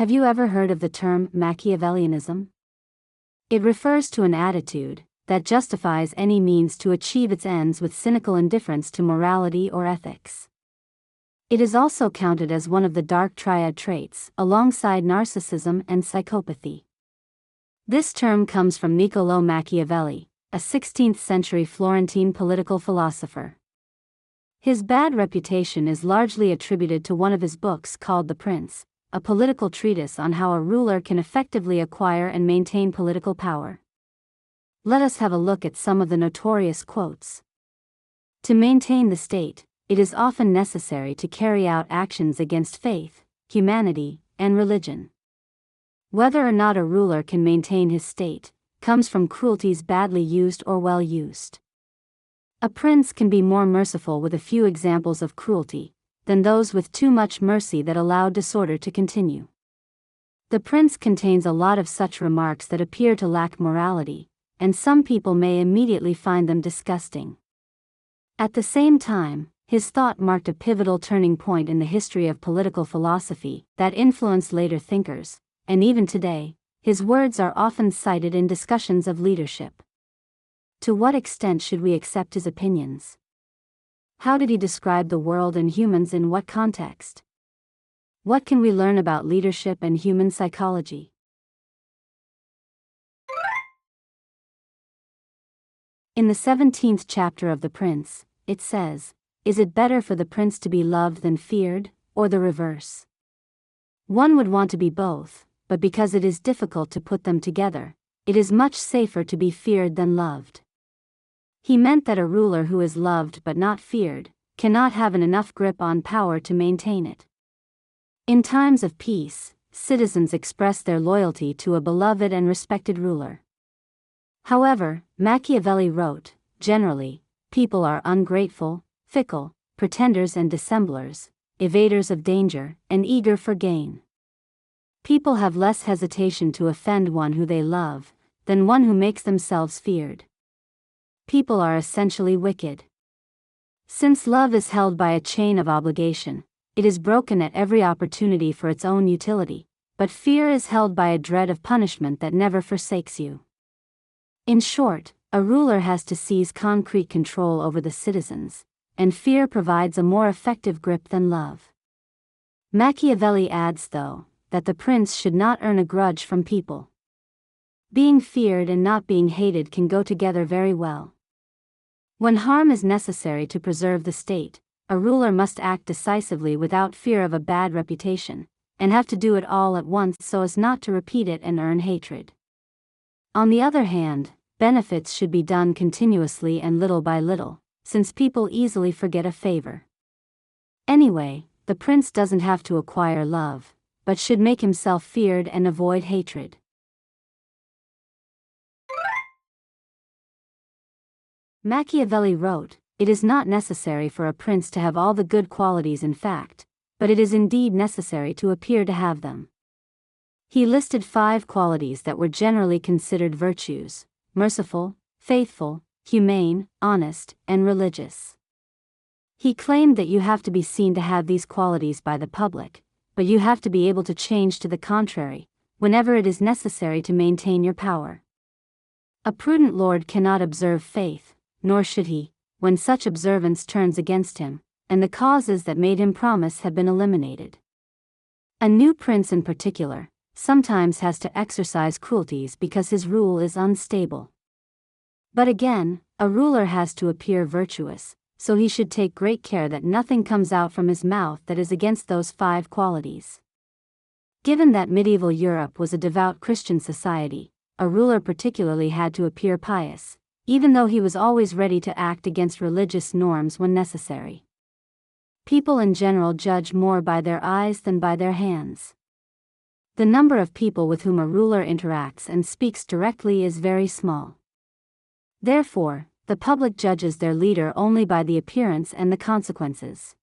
Have you ever heard of the term Machiavellianism? It refers to an attitude that justifies any means to achieve its ends with cynical indifference to morality or ethics. It is also counted as one of the dark triad traits, alongside narcissism and psychopathy. This term comes from Niccolò Machiavelli, a 16th-century Florentine political philosopher. His bad reputation is largely attributed to one of his books called The Prince, a political treatise on how a ruler can effectively acquire and maintain political power. Let us have a look at some of the notorious quotes. To maintain the state, it is often necessary to carry out actions against faith, humanity, and religion. Whether or not a ruler can maintain his state comes from cruelties badly used or well used. A prince can be more merciful with a few examples of cruelty than those with too much mercy that allow disorder to continue. The Prince contains a lot of such remarks that appear to lack morality, and some people may immediately find them disgusting. At the same time, his thought marked a pivotal turning point in the history of political philosophy that influenced later thinkers, and even today, his words are often cited in discussions of leadership. To what extent should we accept his opinions? How did he describe the world and humans in what context? What can we learn about leadership and human psychology? In the 17th chapter of The Prince, it says, "Is it better for the prince to be loved than feared, or the reverse? One would want to be both, but because it is difficult to put them together, it is much safer to be feared than loved." He meant that a ruler who is loved but not feared cannot have enough grip on power to maintain it. In times of peace, citizens express their loyalty to a beloved and respected ruler. However, Machiavelli wrote, generally, people are ungrateful, fickle, pretenders and dissemblers, evaders of danger, and eager for gain. People have less hesitation to offend one who they love than one who makes themselves feared. People are essentially wicked. Since love is held by a chain of obligation, it is broken at every opportunity for its own utility, but fear is held by a dread of punishment that never forsakes you. In short, a ruler has to seize concrete control over the citizens, and fear provides a more effective grip than love. Machiavelli adds, though, that the prince should not earn a grudge from people. Being feared and not being hated can go together very well. When harm is necessary to preserve the state, a ruler must act decisively without fear of a bad reputation, and have to do it all at once so as not to repeat it and earn hatred. On the other hand, benefits should be done continuously and little by little, since people easily forget a favor. Anyway, the prince doesn't have to acquire love, but should make himself feared and avoid hatred. Machiavelli wrote, "It is not necessary for a prince to have all the good qualities in fact, but it is indeed necessary to appear to have them." He listed 5 qualities that were generally considered virtues: merciful, faithful, humane, honest, and religious. He claimed that you have to be seen to have these qualities by the public, but you have to be able to change to the contrary, whenever it is necessary to maintain your power. A prudent lord cannot observe faith, nor should he, when such observance turns against him, and the causes that made him promise have been eliminated. A new prince in particular sometimes has to exercise cruelties because his rule is unstable. But again, a ruler has to appear virtuous, so he should take great care that nothing comes out from his mouth that is against those 5 qualities. Given that medieval Europe was a devout Christian society, a ruler particularly had to appear pious, even though he was always ready to act against religious norms when necessary. People in general judge more by their eyes than by their hands. The number of people with whom a ruler interacts and speaks directly is very small. Therefore, the public judges their leader only by the appearance and the consequences.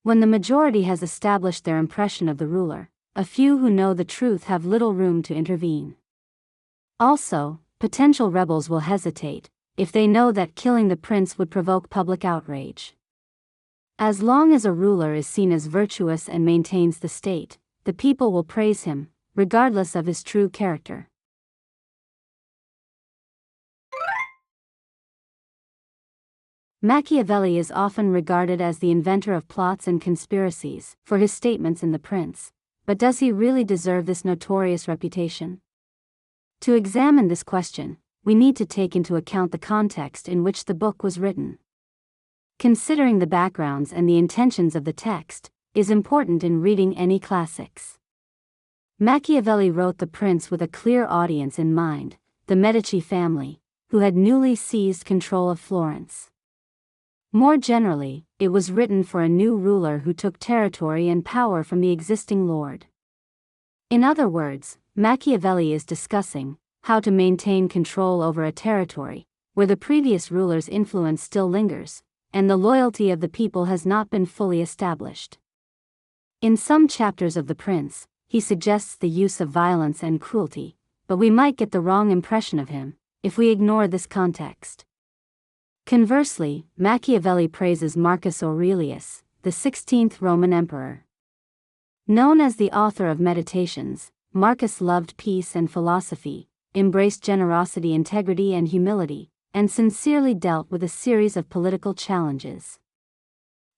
When the majority has established their impression of the ruler, a few who know the truth have little room to intervene. Also, potential rebels will hesitate, if they know that killing the prince would provoke public outrage. As long as a ruler is seen as virtuous and maintains the state, the people will praise him, regardless of his true character. Machiavelli is often regarded as the inventor of plots and conspiracies for his statements in The Prince, but does he really deserve this notorious reputation? To examine this question, we need to take into account the context in which the book was written. Considering the backgrounds and the intentions of the text is important in reading any classics. Machiavelli wrote The Prince with a clear audience in mind, the Medici family, who had newly seized control of Florence. More generally, it was written for a new ruler who took territory and power from the existing lord. In other words, Machiavelli is discussing how to maintain control over a territory where the previous ruler's influence still lingers, and the loyalty of the people has not been fully established. In some chapters of The Prince, he suggests the use of violence and cruelty, but we might get the wrong impression of him if we ignore this context. Conversely, Machiavelli praises Marcus Aurelius, the 16th Roman emperor. Known as the author of Meditations, Marcus loved peace and philosophy, embraced generosity, integrity, and humility, and sincerely dealt with a series of political challenges.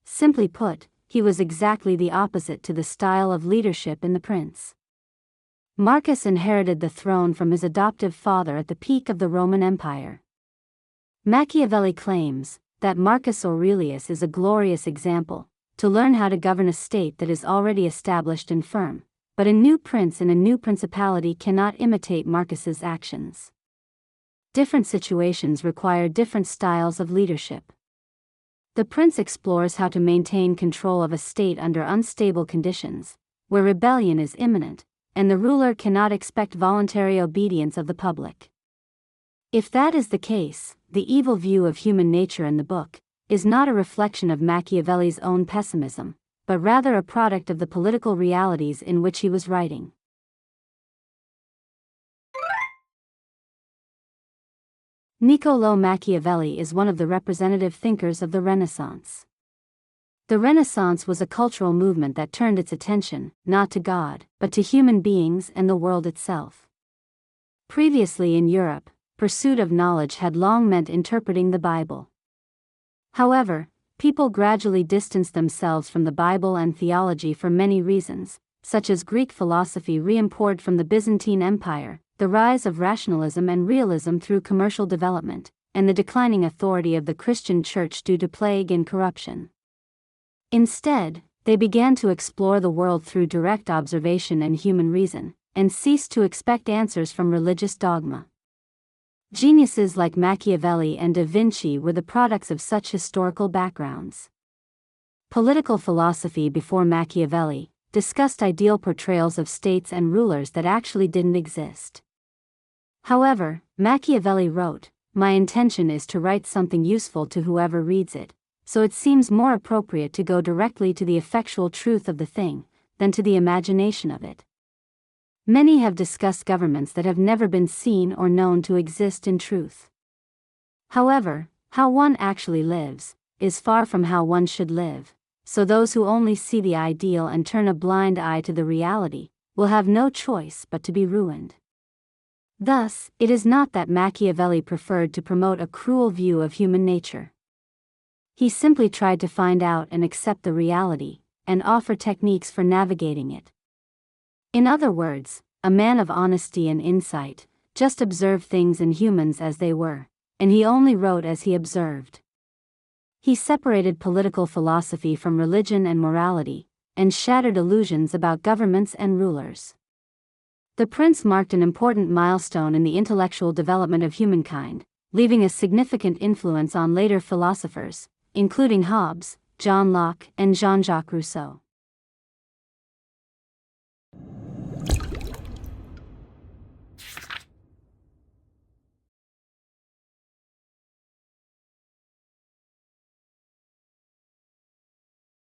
Simply put, he was exactly the opposite to the style of leadership in The Prince. Marcus inherited the throne from his adoptive father at the peak of the Roman Empire. Machiavelli claims that Marcus Aurelius is a glorious example to learn how to govern a state that is already established and firm, but a new prince in a new principality cannot imitate Marcus's actions. Different situations require different styles of leadership. The Prince explores how to maintain control of a state under unstable conditions, where rebellion is imminent, and the ruler cannot expect voluntary obedience of the public. If that is the case, the evil view of human nature in the book is not a reflection of Machiavelli's own pessimism, but rather a product of the political realities in which he was writing. Niccolò Machiavelli is one of the representative thinkers of the Renaissance. The Renaissance was a cultural movement that turned its attention, not to God, but to human beings and the world itself. Previously in Europe, pursuit of knowledge had long meant interpreting the Bible. However, people gradually distanced themselves from the Bible and theology for many reasons, such as Greek philosophy re-imported from the Byzantine Empire, the rise of rationalism and realism through commercial development, and the declining authority of the Christian Church due to plague and corruption. Instead, they began to explore the world through direct observation and human reason, and ceased to expect answers from religious dogma. Geniuses like Machiavelli and Da Vinci were the products of such historical backgrounds. Political philosophy before Machiavelli discussed ideal portrayals of states and rulers that actually didn't exist. However, Machiavelli wrote, "My intention is to write something useful to whoever reads it, so it seems more appropriate to go directly to the effectual truth of the thing, than to the imagination of it." Many have discussed governments that have never been seen or known to exist in truth. However, how one actually lives is far from how one should live, so those who only see the ideal and turn a blind eye to the reality will have no choice but to be ruined. Thus, it is not that Machiavelli preferred to promote a cruel view of human nature. He simply tried to find out and accept the reality, and offer techniques for navigating it. In other words, a man of honesty and insight just observed things in humans as they were, and he only wrote as he observed. He separated political philosophy from religion and morality, and shattered illusions about governments and rulers. The Prince marked an important milestone in the intellectual development of humankind, leaving a significant influence on later philosophers, including Hobbes, John Locke, and Jean-Jacques Rousseau.